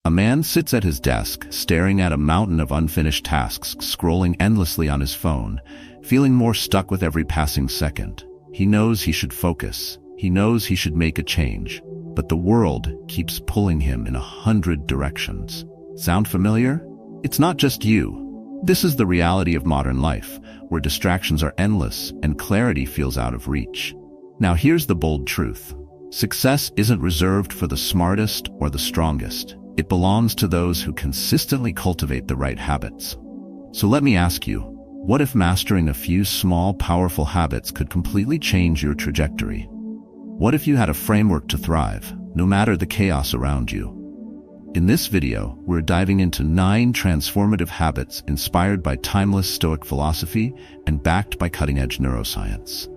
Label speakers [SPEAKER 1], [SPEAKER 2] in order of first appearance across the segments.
[SPEAKER 1] A man sits at his desk, staring at a mountain of unfinished tasks, scrolling endlessly on his phone, feeling more stuck with every passing second. He knows he should focus. He knows he should make a change. But the world keeps pulling him in 100 directions. Sound familiar? It's not just you. This is the reality of modern life, where distractions are endless and clarity feels out of reach. Now here's the bold truth. Success isn't reserved for the smartest or the strongest. It belongs to those who consistently cultivate the right habits. So let me ask you, what if mastering a few small, powerful habits could completely change your trajectory? What if you had a framework to thrive, no matter the chaos around you? In this video, we're diving into 9 transformative habits inspired by timeless Stoic philosophy and backed by cutting-edge neuroscience.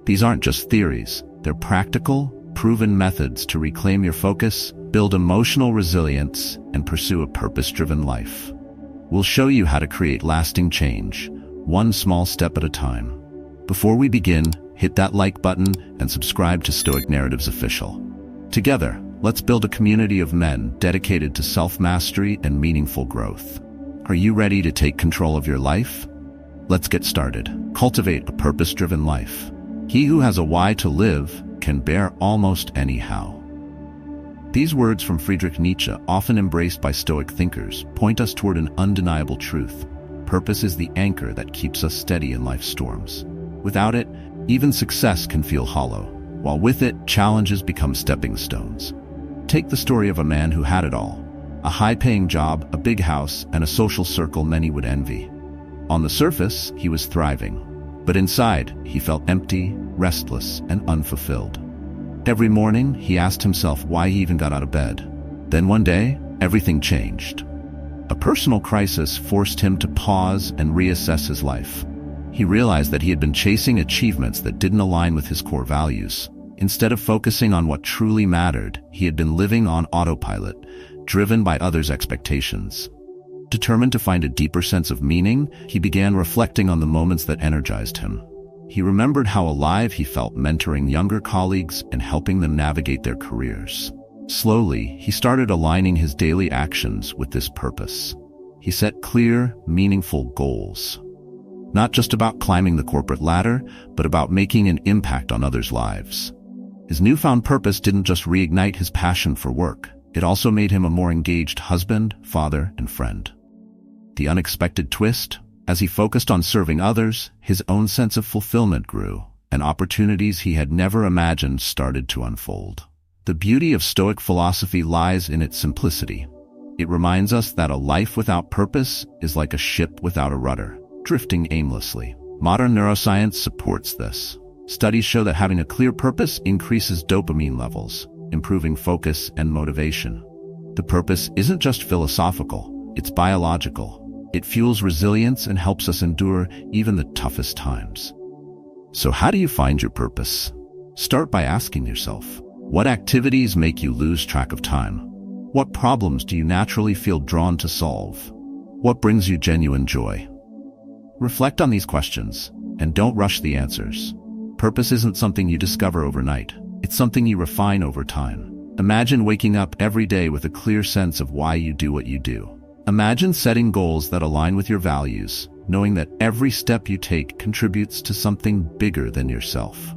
[SPEAKER 1] These aren't just theories, they're practical, proven methods to reclaim your focus, build emotional resilience, and pursue a purpose-driven life. We'll show you how to create lasting change, one small step at a time. Before we begin, hit that like button and subscribe to Stoic Narratives Official. Together, let's build a community of men dedicated to self-mastery and meaningful growth. Are you ready to take control of your life? Let's get started. Cultivate a purpose-driven life. He who has a why to live can bear almost any how. These words from Friedrich Nietzsche, often embraced by Stoic thinkers, point us toward an undeniable truth. Purpose is the anchor that keeps us steady in life's storms. Without it, even success can feel hollow, while with it, challenges become stepping stones. Take the story of a man who had it all: a high-paying job, a big house, and a social circle many would envy. On the surface, he was thriving, but inside, he felt empty, restless, and unfulfilled. Every morning, he asked himself why he even got out of bed. Then one day, everything changed. A personal crisis forced him to pause and reassess his life. He realized that he had been chasing achievements that didn't align with his core values. Instead of focusing on what truly mattered, he had been living on autopilot, driven by others' expectations. Determined to find a deeper sense of meaning, he began reflecting on the moments that energized him. He remembered how alive he felt mentoring younger colleagues and helping them navigate their careers. Slowly, he started aligning his daily actions with this purpose. He set clear, meaningful goals. Not just about climbing the corporate ladder, but about making an impact on others' lives. His newfound purpose didn't just reignite his passion for work. It also made him a more engaged husband, father, and friend. The unexpected twist: as he focused on serving others, his own sense of fulfillment grew, and opportunities he had never imagined started to unfold. The beauty of Stoic philosophy lies in its simplicity. It reminds us that a life without purpose is like a ship without a rudder, drifting aimlessly. Modern neuroscience supports this. Studies show that having a clear purpose increases dopamine levels, improving focus and motivation. The purpose isn't just philosophical, it's biological. It fuels resilience and helps us endure even the toughest times. So how do you find your purpose? Start by asking yourself, what activities make you lose track of time? What problems do you naturally feel drawn to solve? What brings you genuine joy? Reflect on these questions, and don't rush the answers. Purpose isn't something you discover overnight. It's something you refine over time. Imagine waking up every day with a clear sense of why you do what you do. Imagine setting goals that align with your values, knowing that every step you take contributes to something bigger than yourself.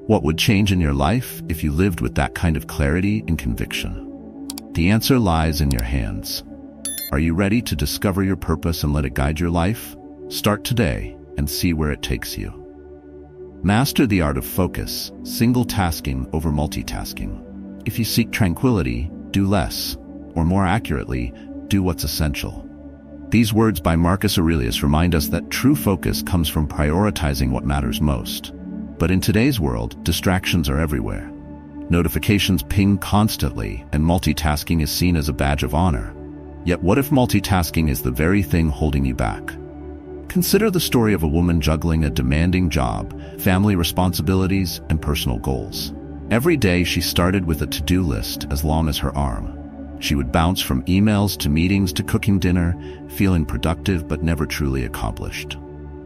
[SPEAKER 1] What would change in your life if you lived with that kind of clarity and conviction? The answer lies in your hands. Are you ready to discover your purpose and let it guide your life? Start today and see where it takes you. Master the art of focus, single tasking over multitasking. If you seek tranquility, do less, or more accurately, do what's essential. These words by Marcus Aurelius remind us that true focus comes from prioritizing what matters most. But in today's world, distractions are everywhere. Notifications ping constantly, and multitasking is seen as a badge of honor. Yet what if multitasking is the very thing holding you back? Consider the story of a woman juggling a demanding job, family responsibilities, and personal goals. Every day she started with a to-do list as long as her arm. She would bounce from emails to meetings to cooking dinner, feeling productive but never truly accomplished.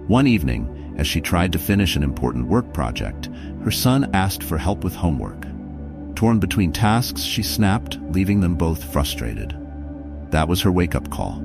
[SPEAKER 1] One evening, as she tried to finish an important work project, her son asked for help with homework. Torn between tasks, she snapped, leaving them both frustrated. That was her wake-up call.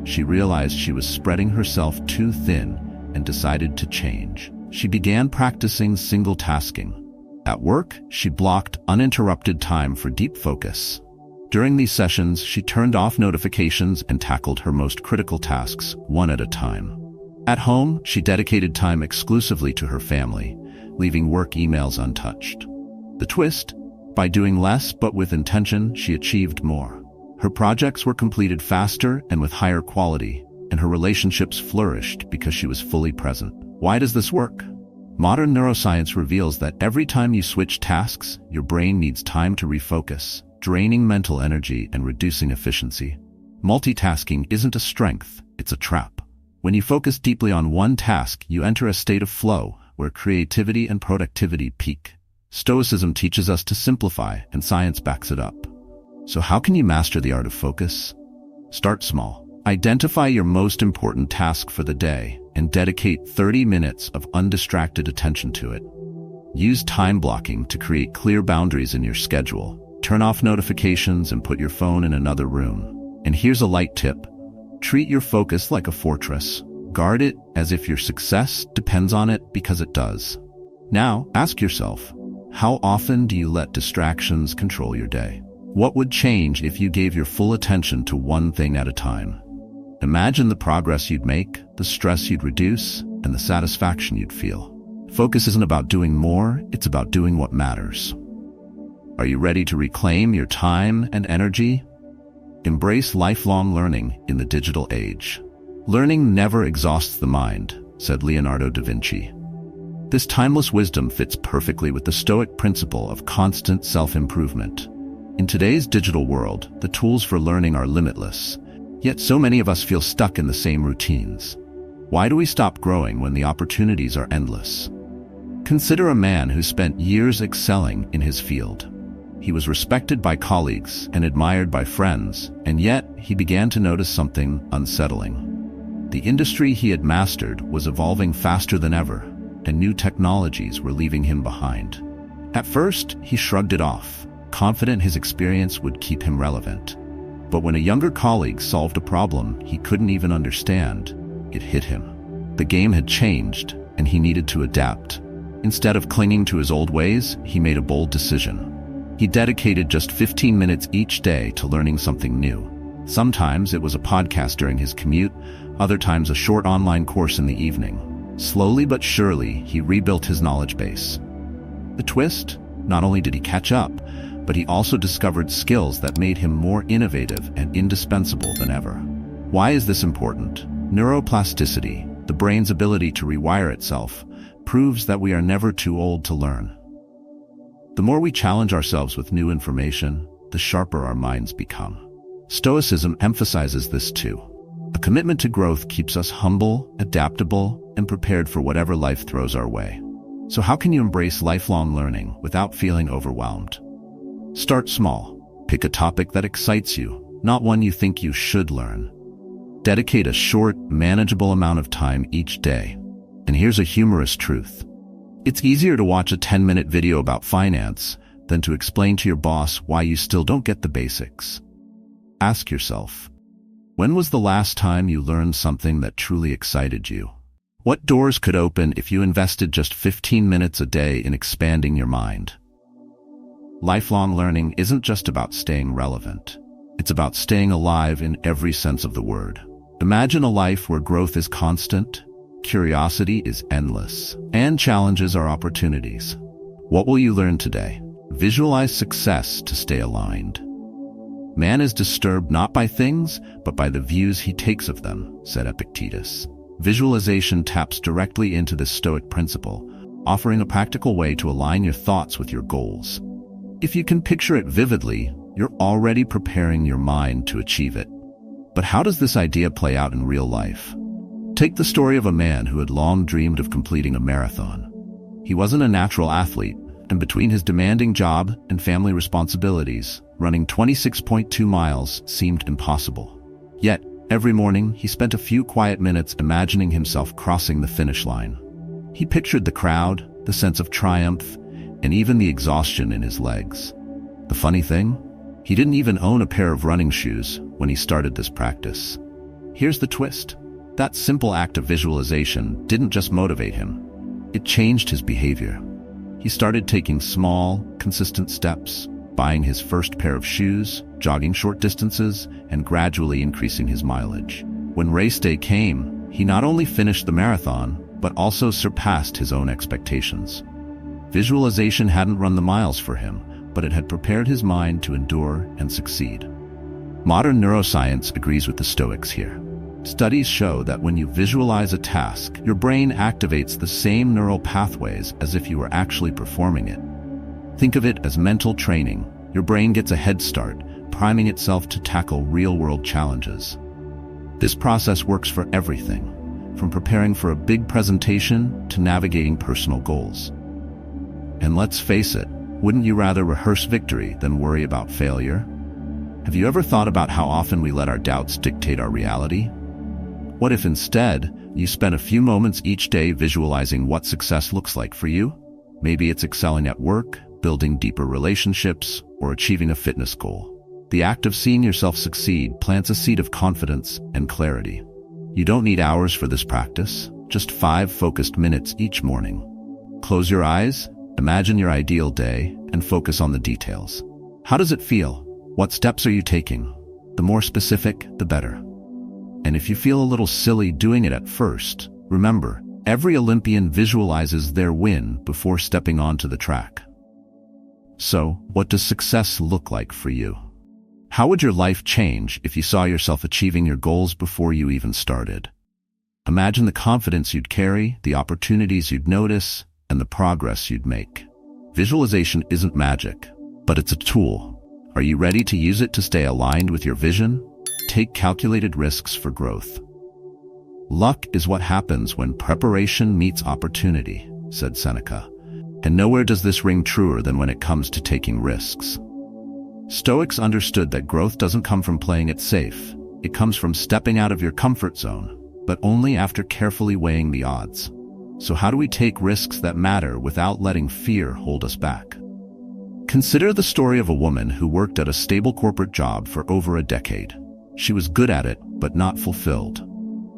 [SPEAKER 1] She realized she was spreading herself too thin and decided to change. She began practicing single tasking. At work, she blocked uninterrupted time for deep focus. During these sessions, she turned off notifications and tackled her most critical tasks one at a time. At home, she dedicated time exclusively to her family, leaving work emails untouched. The twist? By doing less but with intention, she achieved more. Her projects were completed faster and with higher quality, and her relationships flourished because she was fully present. Why does this work? Modern neuroscience reveals that every time you switch tasks, your brain needs time to refocus, draining mental energy and reducing efficiency. Multitasking isn't a strength, it's a trap. When you focus deeply on one task, you enter a state of flow where creativity and productivity peak. Stoicism teaches us to simplify, and science backs it up. So how can you master the art of focus? Start small. Identify your most important task for the day and dedicate 30 minutes of undistracted attention to it. Use time blocking to create clear boundaries in your schedule. Turn off notifications and put your phone in another room. And here's a light tip. Treat your focus like a fortress. Guard it as if your success depends on it, because it does. Now, ask yourself, how often do you let distractions control your day? What would change if you gave your full attention to one thing at a time? Imagine the progress you'd make, the stress you'd reduce, and the satisfaction you'd feel. Focus isn't about doing more, it's about doing what matters. Are you ready to reclaim your time and energy? Embrace lifelong learning in the digital age. Learning never exhausts the mind, said Leonardo da Vinci. This timeless wisdom fits perfectly with the Stoic principle of constant self-improvement. In today's digital world, the tools for learning are limitless, yet so many of us feel stuck in the same routines. Why do we stop growing when the opportunities are endless? Consider a man who spent years excelling in his field. He was respected by colleagues and admired by friends, and yet he began to notice something unsettling. The industry he had mastered was evolving faster than ever, and new technologies were leaving him behind. At first, he shrugged it off, confident his experience would keep him relevant. But when a younger colleague solved a problem he couldn't even understand, it hit him. The game had changed, and he needed to adapt. Instead of clinging to his old ways, he made a bold decision. He dedicated just 15 minutes each day to learning something new. Sometimes it was a podcast during his commute, other times a short online course in the evening. Slowly but surely, he rebuilt his knowledge base. The twist? Not only did he catch up, but he also discovered skills that made him more innovative and indispensable than ever. Why is this important? Neuroplasticity, the brain's ability to rewire itself, proves that we are never too old to learn. The more we challenge ourselves with new information, the sharper our minds become. Stoicism emphasizes this too. A commitment to growth keeps us humble, adaptable, and prepared for whatever life throws our way. So how can you embrace lifelong learning without feeling overwhelmed? Start small. Pick a topic that excites you, not one you think you should learn. Dedicate a short, manageable amount of time each day. And here's a humorous truth. It's easier to watch a 10-minute video about finance than to explain to your boss why you still don't get the basics. Ask yourself, when was the last time you learned something that truly excited you? What doors could open if you invested just 15 minutes a day in expanding your mind? Lifelong learning isn't just about staying relevant. It's about staying alive in every sense of the word. Imagine a life where growth is constant, curiosity is endless, and challenges are opportunities. What will you learn today? Visualize success to stay aligned. Man is disturbed not by things, but by the views he takes of them, said Epictetus. Visualization taps directly into this Stoic principle, offering a practical way to align your thoughts with your goals. If you can picture it vividly, you're already preparing your mind to achieve it. But how does this idea play out in real life? Take the story of a man who had long dreamed of completing a marathon. He wasn't a natural athlete, and between his demanding job and family responsibilities, running 26.2 miles seemed impossible. Yet, every morning, he spent a few quiet minutes imagining himself crossing the finish line. He pictured the crowd, the sense of triumph, and even the exhaustion in his legs. funny thing? He didn't even own a pair of running shoes when he started this practice. Here's the twist. That simple act of visualization didn't just motivate him. It changed his behavior. He started taking small, consistent steps, buying his first pair of shoes, jogging short distances, and gradually increasing his mileage. When race day came, he not only finished the marathon, but also surpassed his own expectations. Visualization hadn't run the miles for him, but it had prepared his mind to endure and succeed. Modern neuroscience agrees with the Stoics here. Studies show that when you visualize a task, your brain activates the same neural pathways as if you were actually performing it. Think of it as mental training. Your brain gets a head start, priming itself to tackle real-world challenges. This process works for everything, from preparing for a big presentation to navigating personal goals. And let's face it, wouldn't you rather rehearse victory than worry about failure? Have you ever thought about how often we let our doubts dictate our reality? What if instead, you spent a few moments each day visualizing what success looks like for you? Maybe it's excelling at work, building deeper relationships, or achieving a fitness goal. The act of seeing yourself succeed plants a seed of confidence and clarity. You don't need hours for this practice, just 5 focused minutes each morning. Close your eyes, imagine your ideal day, and focus on the details. How does it feel? What steps are you taking? The more specific, the better. And if you feel a little silly doing it at first, remember, every Olympian visualizes their win before stepping onto the track. So, what does success look like for you? How would your life change if you saw yourself achieving your goals before you even started? Imagine the confidence you'd carry, the opportunities you'd notice, and the progress you'd make. Visualization isn't magic, but it's a tool. Are you ready to use it to stay aligned with your vision? Take calculated risks for growth. Luck is what happens when preparation meets opportunity, said Seneca. And nowhere does this ring truer than when it comes to taking risks. Stoics understood that growth doesn't come from playing it safe. It comes from stepping out of your comfort zone, but only after carefully weighing the odds. So how do we take risks that matter without letting fear hold us back? Consider the story of a woman who worked at a stable corporate job for over a decade. She was good at it, but not fulfilled.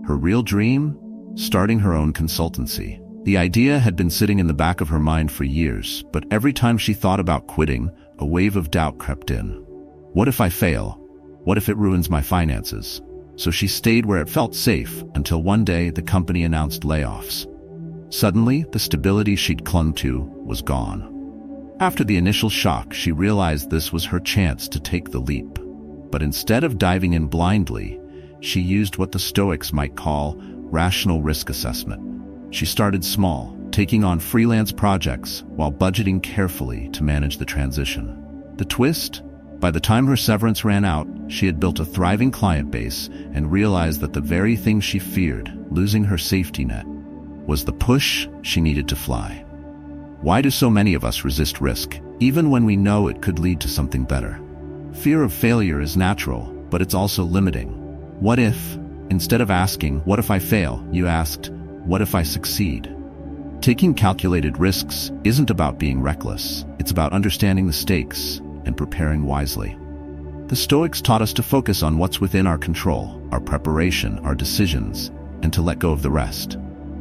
[SPEAKER 1] Her real dream? Starting her own consultancy. The idea had been sitting in the back of her mind for years, but every time she thought about quitting, a wave of doubt crept in. What if I fail? What if it ruins my finances? So she stayed where it felt safe until one day the company announced layoffs. Suddenly, the stability she'd clung to was gone. After the initial shock, she realized this was her chance to take the leap. But instead of diving in blindly, she used what the Stoics might call rational risk assessment. She started small, taking on freelance projects while budgeting carefully to manage the transition. The twist? By the time her severance ran out, she had built a thriving client base and realized that the very thing she feared, losing her safety net, was the push she needed to fly. Why do so many of us resist risk, even when we know it could lead to something better? Fear of failure is natural, but it's also limiting. What if, instead of asking, "What if I fail?" you asked, "What if I succeed?" Taking calculated risks isn't about being reckless. It's about understanding the stakes and preparing wisely. The Stoics taught us to focus on what's within our control, our preparation, our decisions, and to let go of the rest.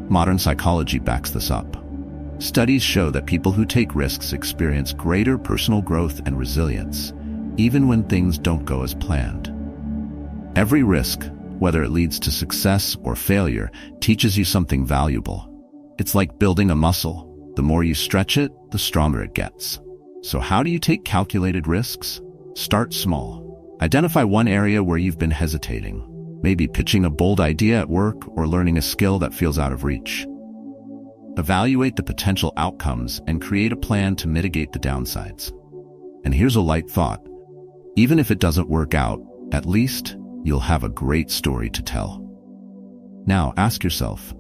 [SPEAKER 1] Modern psychology backs this up. Studies show that people who take risks experience greater personal growth and resilience, even when things don't go as planned. Every risk, whether it leads to success or failure, teaches you something valuable. It's like building a muscle. The more you stretch it, the stronger it gets. So how do you take calculated risks? Start small. Identify one area where you've been hesitating. Maybe pitching a bold idea at work or learning a skill that feels out of reach. Evaluate the potential outcomes and create a plan to mitigate the downsides. And here's a light thought. Even if it doesn't work out, at least you'll have a great story to tell. Now ask yourself,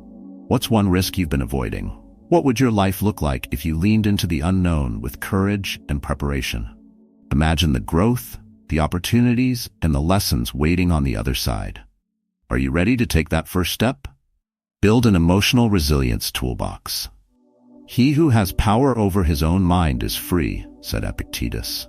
[SPEAKER 1] what's one risk you've been avoiding? What would your life look like if you leaned into the unknown with courage and preparation? Imagine the growth, the opportunities, and the lessons waiting on the other side. Are you ready to take that first step? Build an emotional resilience toolbox. He who has power over his own mind is free, said Epictetus.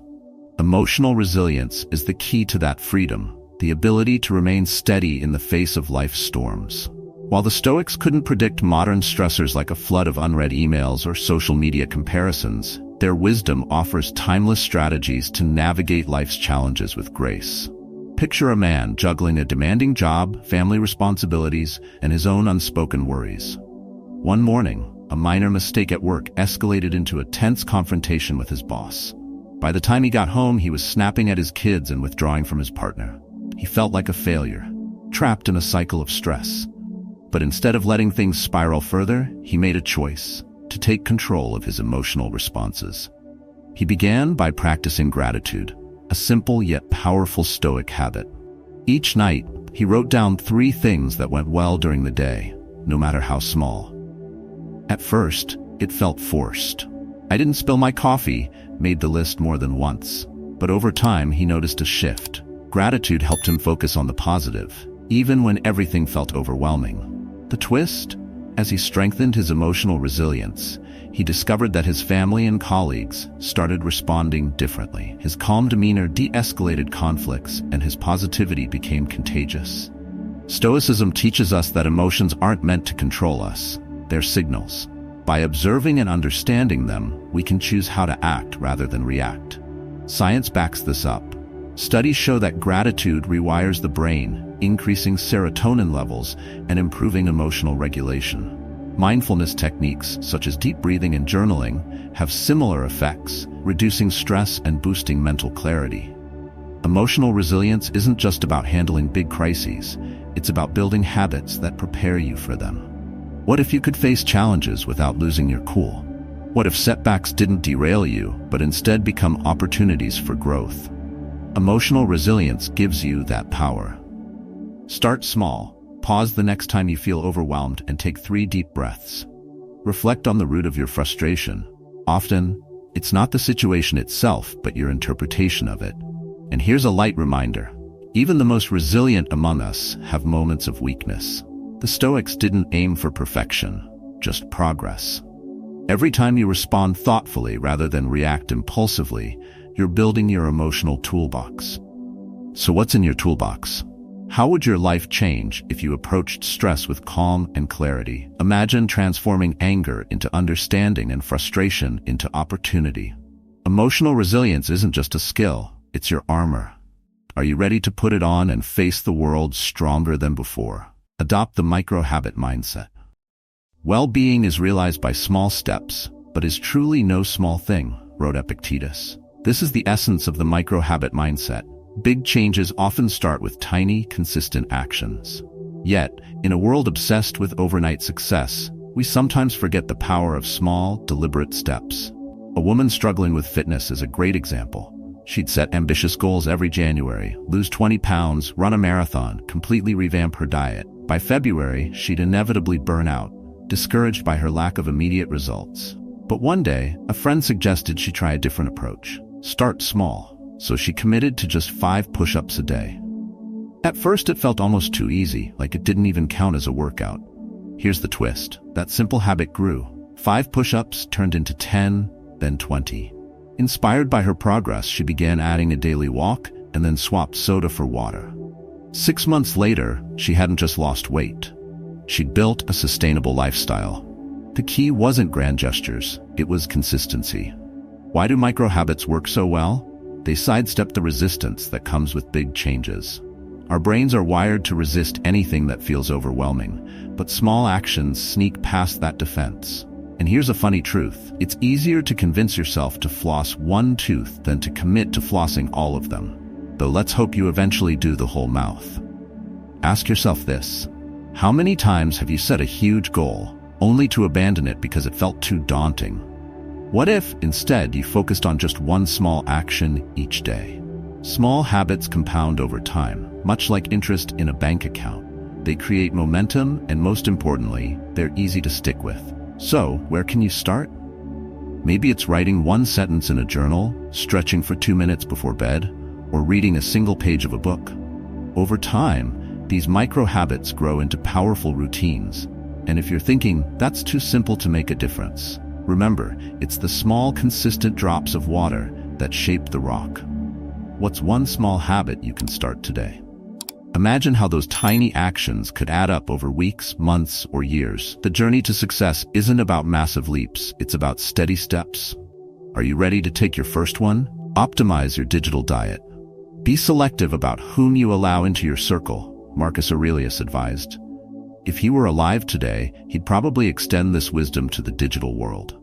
[SPEAKER 1] Emotional resilience is the key to that freedom, the ability to remain steady in the face of life's storms. While the Stoics couldn't predict modern stressors like a flood of unread emails or social media comparisons, their wisdom offers timeless strategies to navigate life's challenges with grace. Picture a man juggling a demanding job, family responsibilities, and his own unspoken worries. One morning, a minor mistake at work escalated into a tense confrontation with his boss. By the time he got home, he was snapping at his kids and withdrawing from his partner. He felt like a failure, trapped in a cycle of stress. But instead of letting things spiral further, he made a choice to take control of his emotional responses. He began by practicing gratitude, a simple yet powerful Stoic habit. Each night, he wrote down 3 things that went well during the day, no matter how small. At first, it felt forced. "I didn't spill my coffee," made the list more than once. But over time, he noticed a shift. Gratitude helped him focus on the positive, even when everything felt overwhelming. The twist? As he strengthened his emotional resilience, he discovered that his family and colleagues started responding differently. His calm demeanor de-escalated conflicts, and his positivity became contagious. Stoicism teaches us that emotions aren't meant to control us. They're signals. By observing and understanding them, we can choose how to act rather than react. Science backs this up. Studies show that gratitude rewires the brain, increasing serotonin levels and improving emotional regulation. Mindfulness techniques, such as deep breathing and journaling, have similar effects, reducing stress and boosting mental clarity. Emotional resilience isn't just about handling big crises, it's about building habits that prepare you for them. What if you could face challenges without losing your cool? What if setbacks didn't derail you, but instead become opportunities for growth? Emotional resilience gives you that power. Start small. Pause the next time you feel overwhelmed and take 3 deep breaths. Reflect on the root of your frustration. Often, it's not the situation itself, but your interpretation of it. And here's a light reminder. Even the most resilient among us have moments of weakness. The Stoics didn't aim for perfection, just progress. Every time you respond thoughtfully rather than react impulsively, you're building your emotional toolbox. So what's in your toolbox? How would your life change if you approached stress with calm and clarity? Imagine transforming anger into understanding and frustration into opportunity. Emotional resilience isn't just a skill, it's your armor. Are you ready to put it on and face the world stronger than before? Adopt the micro-habit mindset. Well-being is realized by small steps, but is truly no small thing, wrote Epictetus. This is the essence of the micro-habit mindset. Big changes often start with tiny, consistent actions. Yet, in a world obsessed with overnight success, we sometimes forget the power of small, deliberate steps. A woman struggling with fitness is a great example. She'd set ambitious goals every January, lose 20 pounds, run a marathon, completely revamp her diet. By February, she'd inevitably burn out, discouraged by her lack of immediate results. But one day, a friend suggested she try a different approach. Start small. So she committed to just 5 push-ups a day. At first, it felt almost too easy, like it didn't even count as a workout. Here's the twist. That simple habit grew. 5 push-ups turned into 10, then 20. Inspired by her progress, she began adding a daily walk and then swapped soda for water. 6 months later, she hadn't just lost weight. She'd built a sustainable lifestyle. The key wasn't grand gestures, it was consistency. Why do micro-habits work so well? They sidestep the resistance that comes with big changes. Our brains are wired to resist anything that feels overwhelming, but small actions sneak past that defense. And here's a funny truth. It's easier to convince yourself to floss 1 tooth than to commit to flossing all of them. Though let's hope you eventually do the whole mouth. Ask yourself this. How many times have you set a huge goal, only to abandon it because it felt too daunting? What if, instead, you focused on just one small action each day? Small habits compound over time, much like interest in a bank account. They create momentum, and most importantly, they're easy to stick with. So, where can you start? Maybe it's writing 1 sentence in a journal, stretching for 2 minutes before bed, or reading a single page of a book. Over time, these micro-habits grow into powerful routines. And if you're thinking, that's too simple to make a difference, remember, it's the small, consistent drops of water that shape the rock. What's one small habit you can start today? Imagine how those tiny actions could add up over weeks, months, or years. The journey to success isn't about massive leaps, it's about steady steps. Are you ready to take your first one? Optimize your digital diet. Be selective about whom you allow into your circle, Marcus Aurelius advised. If he were alive today, he'd probably extend this wisdom to the digital world.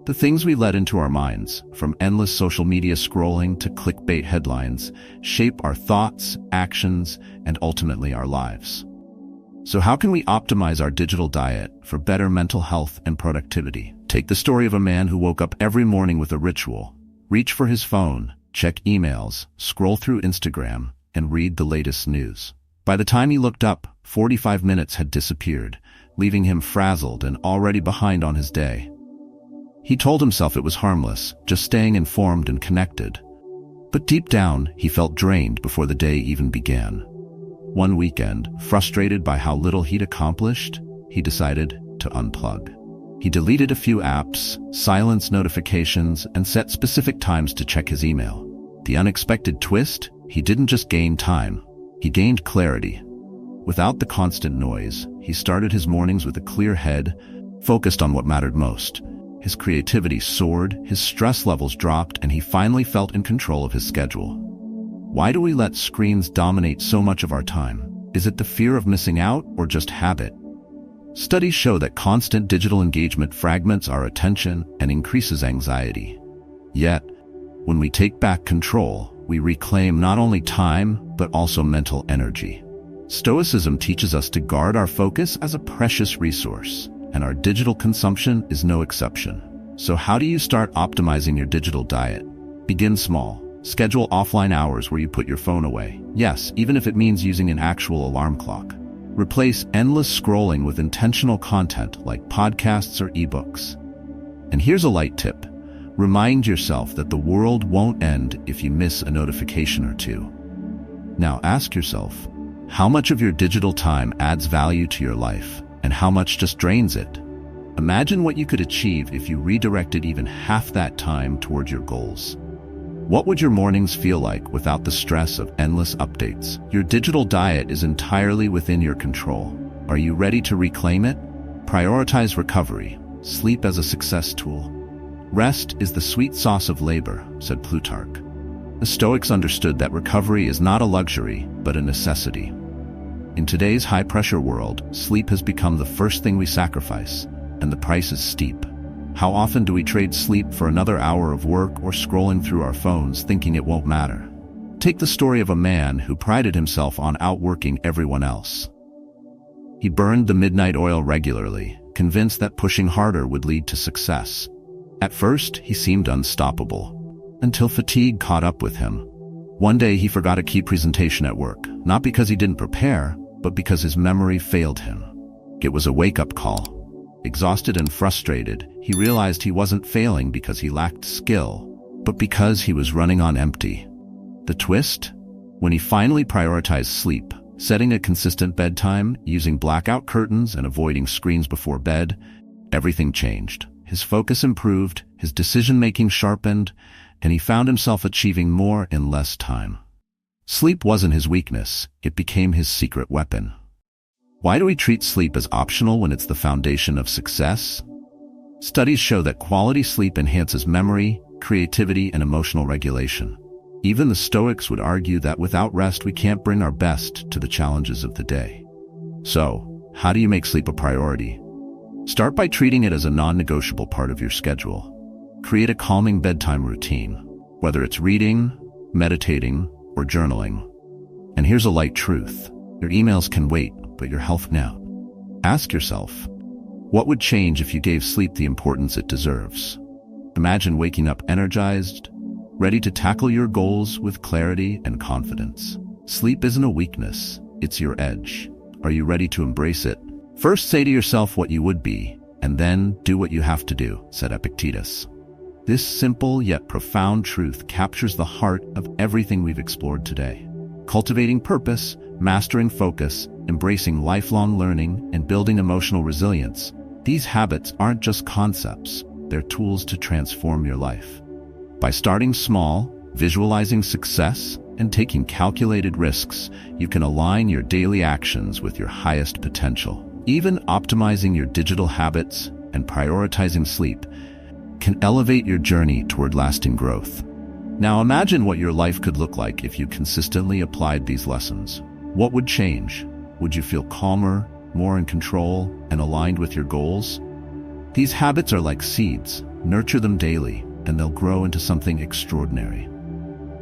[SPEAKER 1] The things we let into our minds, from endless social media scrolling to clickbait headlines, shape our thoughts, actions, and ultimately our lives. So how can we optimize our digital diet for better mental health and productivity? Take the story of a man who woke up every morning with a ritual. Reach for his phone, check emails, scroll through Instagram, and read the latest news. By the time he looked up, 45 minutes had disappeared, leaving him frazzled and already behind on his day. He told himself it was harmless, just staying informed and connected. But deep down, he felt drained before the day even began. One weekend, frustrated by how little he'd accomplished, he decided to unplug. He deleted a few apps, silenced notifications, and set specific times to check his email. The unexpected twist? He didn't just gain time, he gained clarity. Without the constant noise, he started his mornings with a clear head, focused on what mattered most. His creativity soared, his stress levels dropped, and he finally felt in control of his schedule. Why do we let screens dominate so much of our time? Is it the fear of missing out or just habit? Studies show that constant digital engagement fragments our attention and increases anxiety. Yet, when we take back control, we reclaim not only time, but also mental energy. Stoicism teaches us to guard our focus as a precious resource, and our digital consumption is no exception. So how do you start optimizing your digital diet? Begin small. Schedule offline hours where you put your phone away. Yes, even if it means using an actual alarm clock. Replace endless scrolling with intentional content like podcasts or ebooks. And here's a light tip. Remind yourself that the world won't end if you miss a notification or two. Now ask yourself, how much of your digital time adds value to your life, and how much just drains it? Imagine what you could achieve if you redirected even half that time toward your goals. What would your mornings feel like without the stress of endless updates? Your digital diet is entirely within your control. Are you ready to reclaim it? Prioritize recovery. Sleep as a success tool. Rest is the sweet sauce of labor, said Plutarch. The Stoics understood that recovery is not a luxury, but a necessity. In today's high-pressure world, sleep has become the first thing we sacrifice, and the price is steep. How often do we trade sleep for another hour of work or scrolling through our phones thinking it won't matter? Take the story of a man who prided himself on outworking everyone else. He burned the midnight oil regularly, convinced that pushing harder would lead to success. At first, he seemed unstoppable, until fatigue caught up with him. One day he forgot a key presentation at work, not because he didn't prepare, but because his memory failed him. It was a wake-up call. Exhausted and frustrated, he realized he wasn't failing because he lacked skill, but because he was running on empty. The twist? When he finally prioritized sleep, setting a consistent bedtime, using blackout curtains and avoiding screens before bed, everything changed. His focus improved, his decision-making sharpened, and he found himself achieving more in less time. Sleep wasn't his weakness, it became his secret weapon. Why do we treat sleep as optional when it's the foundation of success? Studies show that quality sleep enhances memory, creativity, and emotional regulation. Even the Stoics would argue that without rest we can't bring our best to the challenges of the day. So, how do you make sleep a priority? Start by treating it as a non-negotiable part of your schedule. Create a calming bedtime routine, whether it's reading, meditating, or journaling. And here's a light truth. Your emails can wait, but your health now. Ask yourself, what would change if you gave sleep the importance it deserves? Imagine waking up energized, ready to tackle your goals with clarity and confidence. Sleep isn't a weakness, it's your edge. Are you ready to embrace it? First say to yourself what you would be, and then do what you have to do, said Epictetus. This simple yet profound truth captures the heart of everything we've explored today. Cultivating purpose, mastering focus, embracing lifelong learning, and building emotional resilience. These habits aren't just concepts, they're tools to transform your life. By starting small, Visualizing success and taking calculated risks, you can align your daily actions with your highest potential. Even optimizing your digital habits and prioritizing sleep can elevate your journey toward lasting growth. Now imagine what your life could look like if you consistently applied these lessons. What would change? Would you feel calmer, more in control, and aligned with your goals? These habits are like seeds. Nurture them daily, and they'll grow into something extraordinary.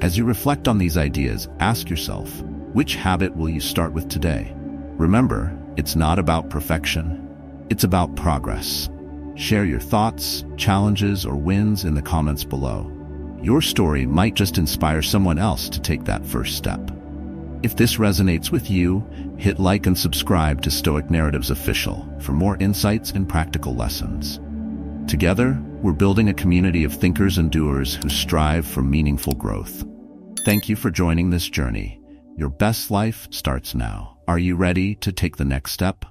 [SPEAKER 1] As you reflect on these ideas, ask yourself, which habit will you start with today? Remember, it's not about perfection. It's about progress. Share your thoughts, challenges, or wins in the comments below. Your story might just inspire someone else to take that first step. If this resonates with you, hit like and subscribe to Stoic Narratives Official for more insights and practical lessons. Together, we're building a community of thinkers and doers who strive for meaningful growth. Thank you for joining this journey. Your best life starts now. Are you ready to take the next step?